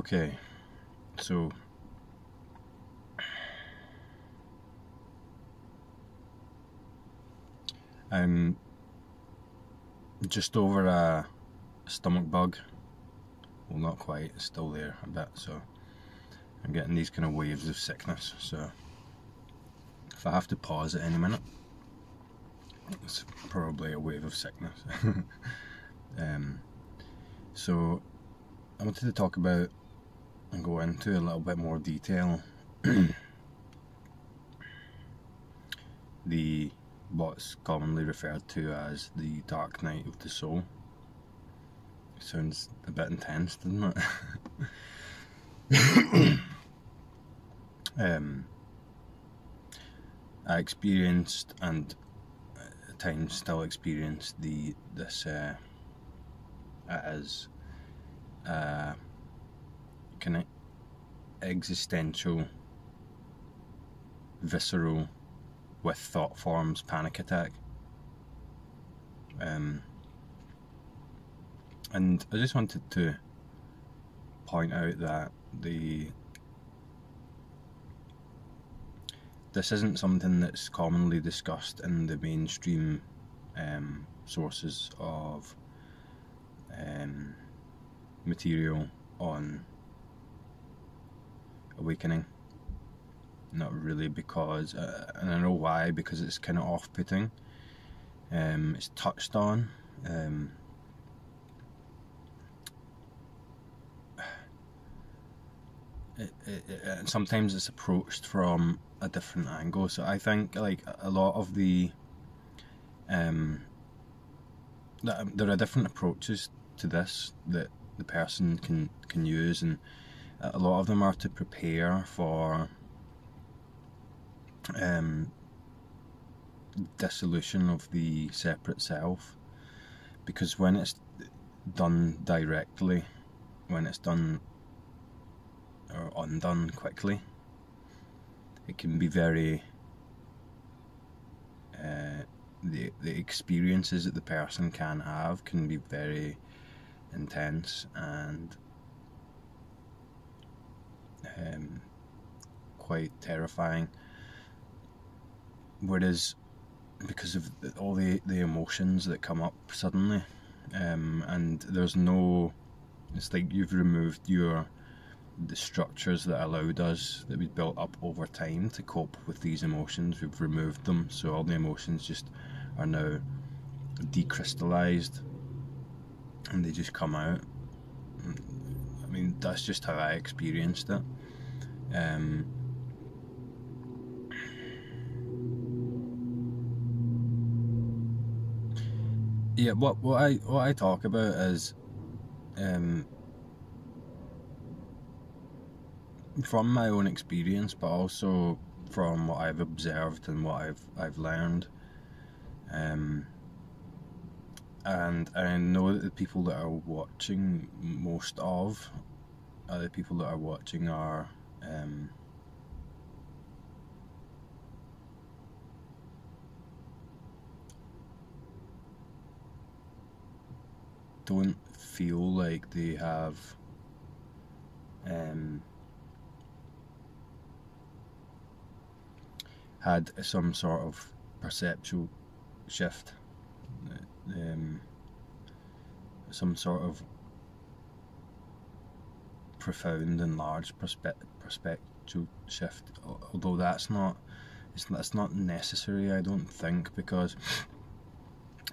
Okay, so I'm just over a stomach bug. Well, not quite, it's still there a bit, so I'm getting these kind of waves of sickness, so if I have to pause at any minute, it's probably a wave of sickness. So I wanted to talk about and go into a little bit more detail what's commonly referred to as the dark night of the soul. It sounds a bit intense, doesn't it? I experienced, and at times still experience, this as kind of existential, visceral, with thought forms panic attack. And I just wanted to point out that this isn't something that's commonly discussed in the mainstream sources of material on awakening. Not really, because and I know why, because it's kind of off-putting. It's touched on, and sometimes it's approached from a different angle. So I think, like, a lot of there are different approaches to this that the person can use, and a lot of them are to prepare for dissolution of the separate self, because when it's done directly, when it's done or undone quickly, it can be very the experiences that the person can have can be very intense and quite terrifying. Whereas, because of all the emotions that come up suddenly, and there's no, it's like you've removed the structures that allowed us, that we built up over time to cope with these emotions. We've removed them, so all the emotions just are now decrystallized and they just come out. I mean, that's just how I experienced it. Yeah, what I talk about is from my own experience, but also from what I've observed and what I've learned. And I know that the people that are watching, most of the people that are watching are don't feel like they have had some sort of perceptual shift, some sort of profound and large perspective shift. Although that's not necessary, I don't think, because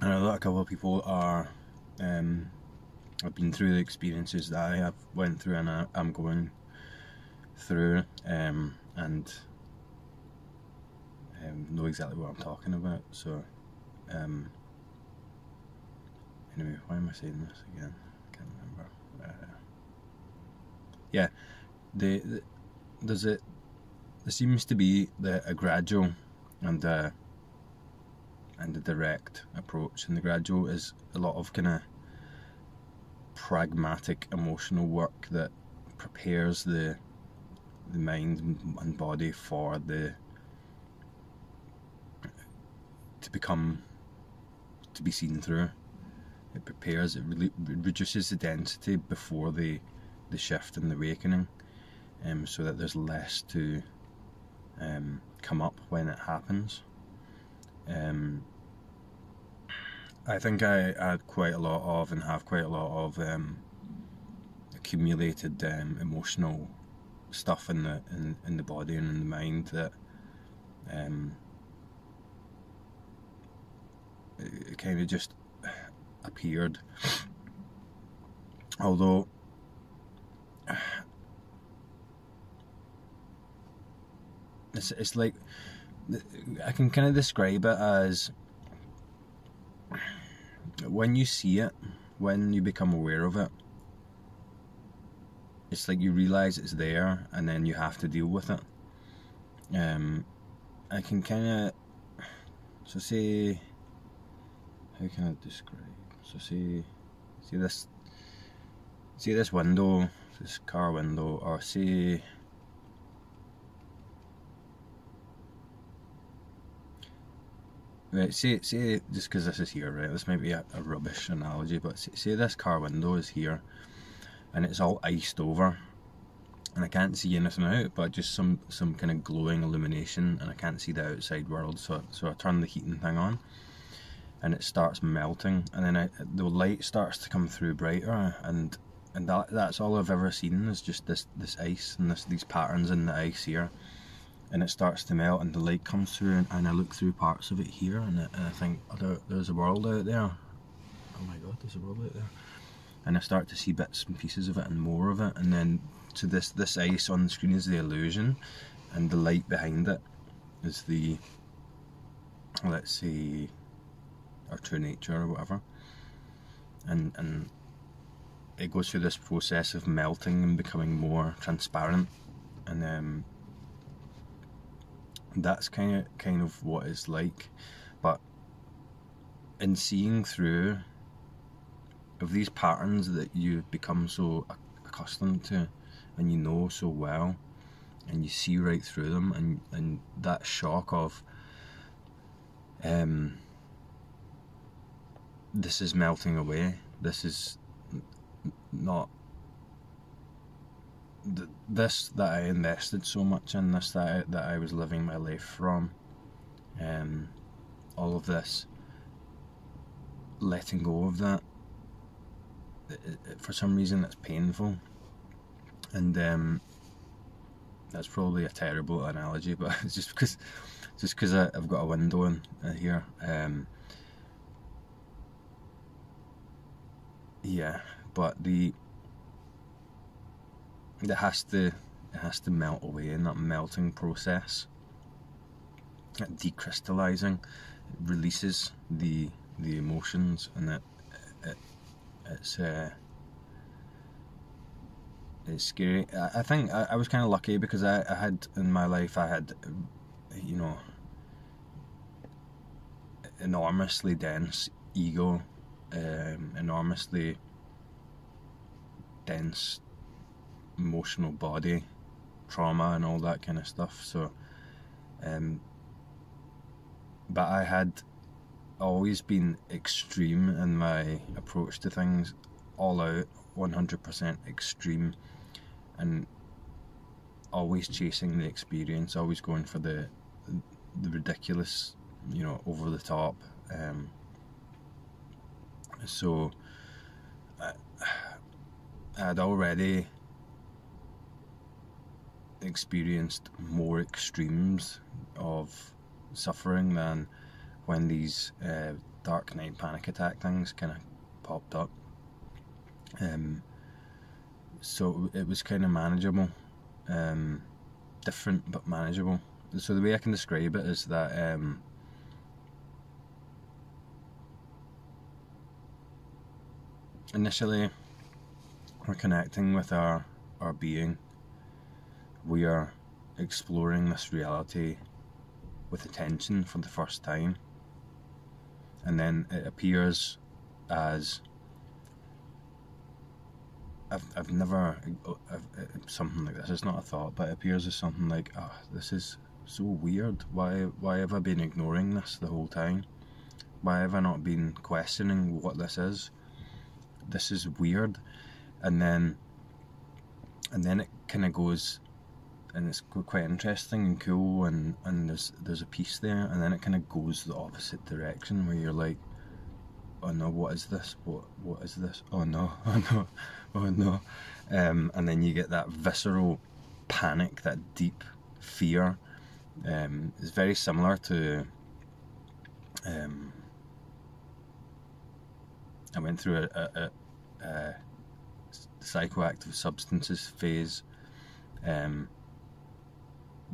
I know that a couple of people are have been through the experiences that I have went through and I'm going through, and know exactly what I'm talking about. So anyway, why am I saying this again? I can't remember. Yeah, there seems to be a gradual and a direct approach, and the gradual is a lot of kind of pragmatic emotional work that prepares the mind and body for to be seen through. It reduces the density before the shift and the awakening, so that there's less to come up when it happens. I think I had quite a lot of, and have quite a lot of, accumulated emotional stuff in the body and in the mind that it kind of just appeared. Although it's like, I can kind of describe it as, when you see it, when you become aware of it, it's like you realise it's there and then you have to deal with it. I can kind of, so say, how can I describe? So see this window, this car window, or say, right, say just because this is here, right, this might be a rubbish analogy, but say this car window is here and it's all iced over and I can't see anything out but just some kind of glowing illumination, and I can't see the outside world, so I turn the heating thing on and it starts melting, and then the light starts to come through brighter, and that's all I've ever seen is just this ice and these patterns in the ice here, and it starts to melt and the light comes through, and I look through parts of it here, and I think, oh, there's a world out there, oh my god, there's a world out there, and I start to see bits and pieces of it and more of it, and then to this ice on the screen is the illusion, and the light behind it is the, let's say, our true nature or whatever, and it goes through this process of melting and becoming more transparent, and that's kind of what it's like. But in seeing through of these patterns that you've become so accustomed to and you know so well, and you see right through them, and that shock of this is melting away, this is not this that I invested so much in, this that I was living my life from, all of this, letting go of that, for some reason it's painful, and that's probably a terrible analogy, but it's just because I've got a window in here, yeah, but it has to melt away in that melting process, that decrystallizing, it releases the emotions, and it's scary. I think I was kind of lucky because I had, in my life, I had, you know, enormously dense ego, enormously dense emotional body, trauma and all that kind of stuff, so but I had always been extreme in my approach to things, all out, 100% extreme, and always chasing the experience, always going for the ridiculous, you know, over the top, so I'd already experienced more extremes of suffering than when these dark night panic attack things kind of popped up, so it was kind of manageable, different but manageable. So the way I can describe it is that initially we're connecting with our being, we are exploring this reality with attention for the first time, and then it appears as I've never something like this, it's not a thought, but it appears as something like, oh, this is so weird, why have I been ignoring this the whole time, why have I not been questioning what this is weird, and then and then it kind of goes, and it's quite interesting and cool, and there's a piece there, and then it kind of goes the opposite direction where you're like, oh no, what is this? What is this? Oh no, oh no, oh no. And then you get that visceral panic, that deep fear. It's very similar to I went through a psychoactive substances phase,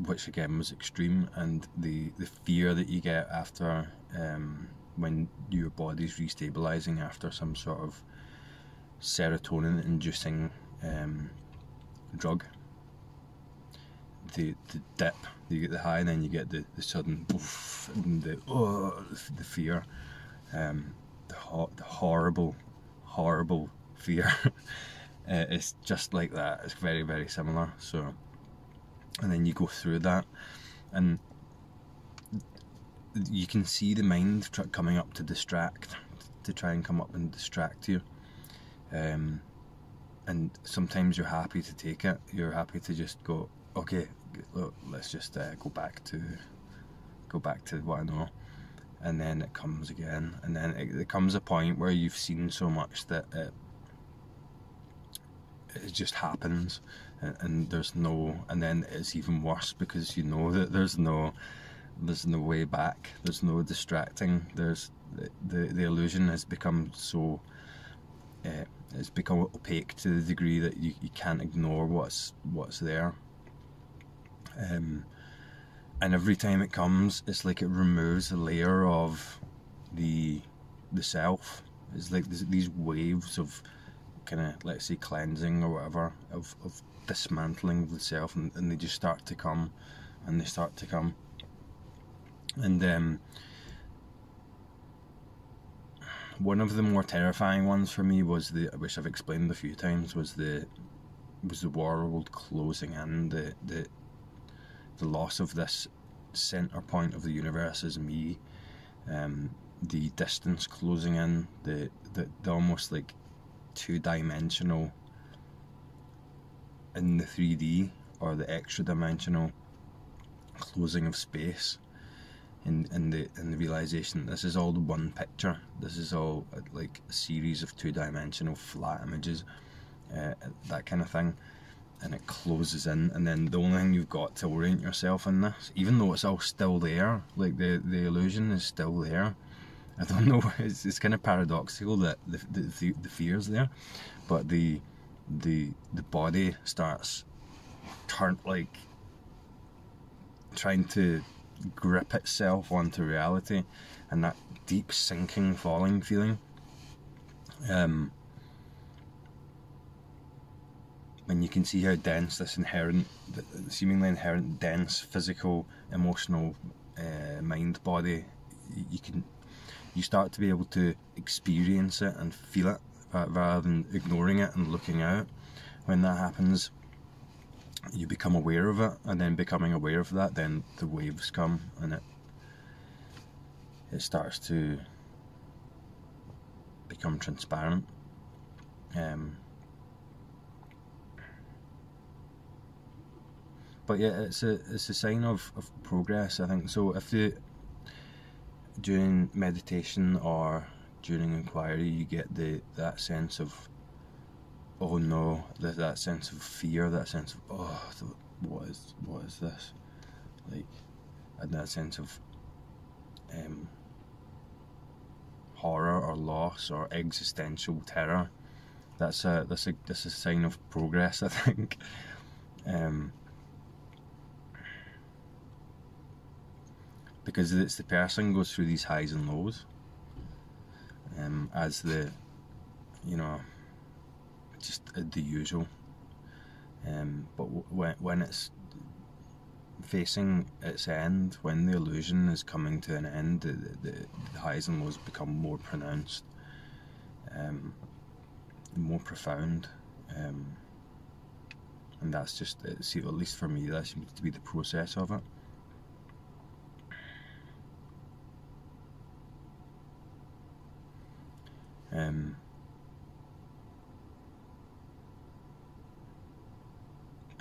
which again was extreme, and the fear that you get after when your body's restabilizing after some sort of serotonin inducing drug. The dip, you get the high, and then you get the sudden poof, and the fear, the horrible fear. It's just like that. It's very, very similar. So, and then you go through that, and you can see the mind coming up to distract, to try and come up and distract you. And sometimes you're happy to take it. You're happy to just go, okay, look, let's just go back to what I know. And then it comes again, and then it comes a point where you've seen so much that it just happens, and there's no, and then it's even worse because you know that there's no way back. There's no distracting. There's the illusion has become so it's become opaque to the degree that you can't ignore what's there. And every time it comes, it's like it removes a layer of the self. It's like these waves of kind of, let's say, cleansing or whatever, of dismantling of the self, and they just start to come, and they start to come. And one of the more terrifying ones for me was which I've explained a few times, was the world closing in, the loss of this center point of the universe as me, the distance closing in, the almost like two-dimensional in the 3D, or the extra dimensional closing of space, and the realization this is all the one picture. This is all like a series of two-dimensional flat images, that kind of thing. And it closes in, and then the only thing you've got to orient yourself in this, even though it's all still there, like the illusion is still there. I don't know, it's kind of paradoxical that the fear's there, but the body starts like trying to grip itself onto reality, and that deep sinking, falling feeling. When you can see how dense this seemingly inherent dense physical, emotional mind body, you start to be able to experience it and feel it rather than ignoring it and looking out. When that happens, you become aware of it, and then becoming aware of that, then the waves come, and it starts to become transparent. But yeah, it's a sign of progress, I think. So if during meditation or during inquiry you get that sense of, oh no, that sense of fear, that sense of what is this, like, and that sense of horror or loss or existential terror, that's a sign of progress, I think. Because it's the person goes through these highs and lows, as just the usual. But when it's facing its end, when the illusion is coming to an end, the highs and lows become more pronounced, more profound, and that's just, see, at least for me, that seems to be the process of it.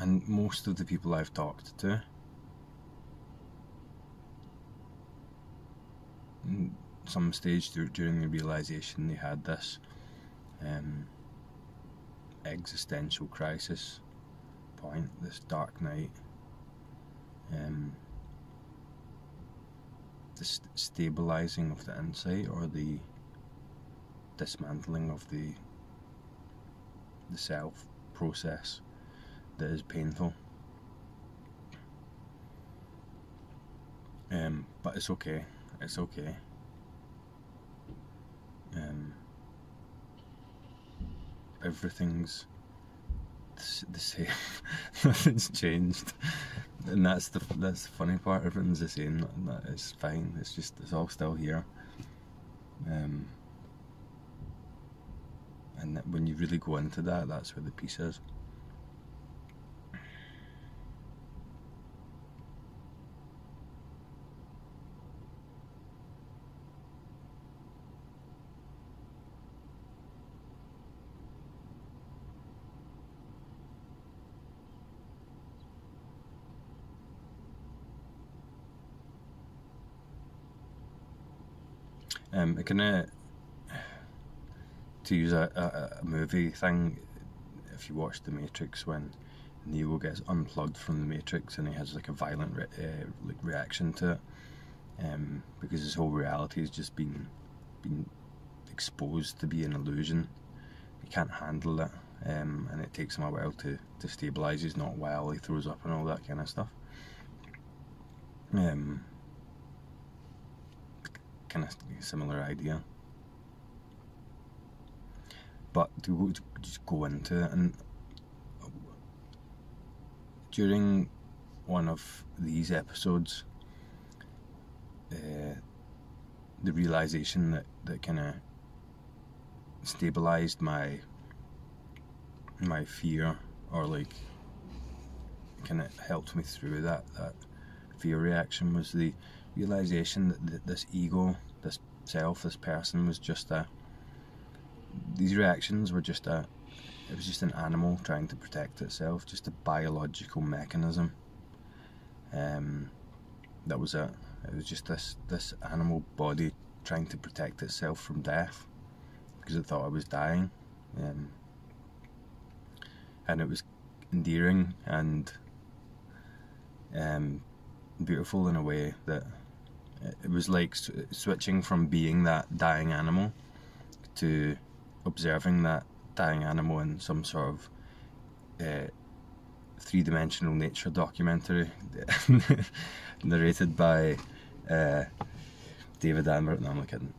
And most of the people I've talked to, some stage during the realization they had this existential crisis point, this dark night, the stabilizing of the insight, or the dismantling of the self process that is painful. But it's okay. It's okay. Everything's the same. Nothing's changed, and that's the funny part. Everything's the same. It's fine. It's all still here. And that when you really go into that, that's where the peace is. To use a movie thing, if you watch The Matrix, when Neo gets unplugged from the Matrix and he has like a violent reaction to it, because his whole reality has just been exposed to be an illusion. He can't handle it, and it takes him a while to stabilise. He's not well, he throws up and all that kind of stuff. Kind of similar idea. But to just go into it, and during one of these episodes, the realization that kind of stabilized my fear, or like kind of helped me through that fear reaction, was the realization that this ego, this self, this person was just these reactions were just it was just an animal trying to protect itself, just a biological mechanism. That was it. It was just this animal body trying to protect itself from death, because it thought I was dying. And it was endearing and beautiful in a way that it was like switching from being that dying animal to observing that dying animal in some sort of three-dimensional nature documentary narrated by David Attenborough. No, I'm not kidding.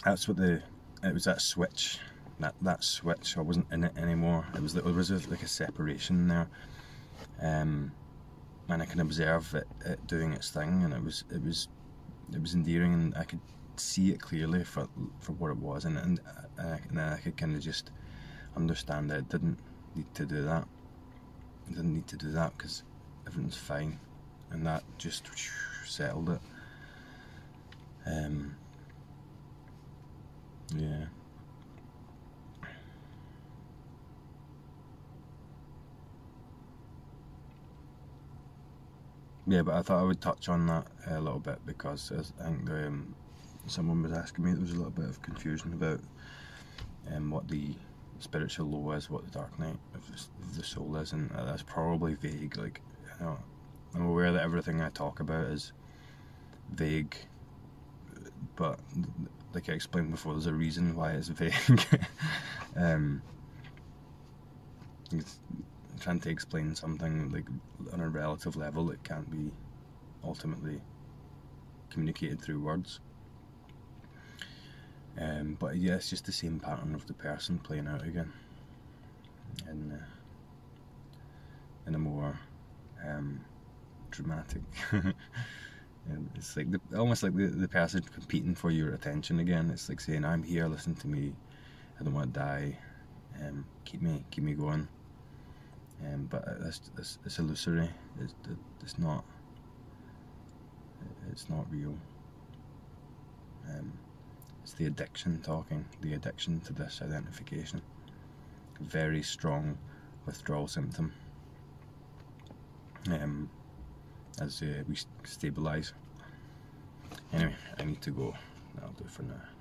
That's what it was, that switch. That switch. I wasn't in it anymore. There was like a separation there, and I can observe it doing its thing, and it was endearing, and I could see it clearly for what it was, and I could kind of just understand that it didn't need to do that. It didn't need to do that because everything's fine, and that just settled it. Yeah. Yeah, but I thought I would touch on that a little bit, because I think someone was asking me, there was a little bit of confusion about what the spiritual law is, what the dark night of the soul is, and that's probably vague. Like, you know, I'm aware that everything I talk about is vague, but like I explained before, there's a reason why it's vague. It's trying to explain something like on a relative level that can't be ultimately communicated through words. But yeah, it's just the same pattern of the person playing out again, in a more dramatic. And it's like almost like the person competing for your attention again. It's like saying, "I'm here, listen to me. I don't want to die. Keep me going." But it's illusory. It's not real. It's the addiction talking. The addiction to this identification. Very strong withdrawal symptom as we stabilise. Anyway, I need to go. That'll do for now.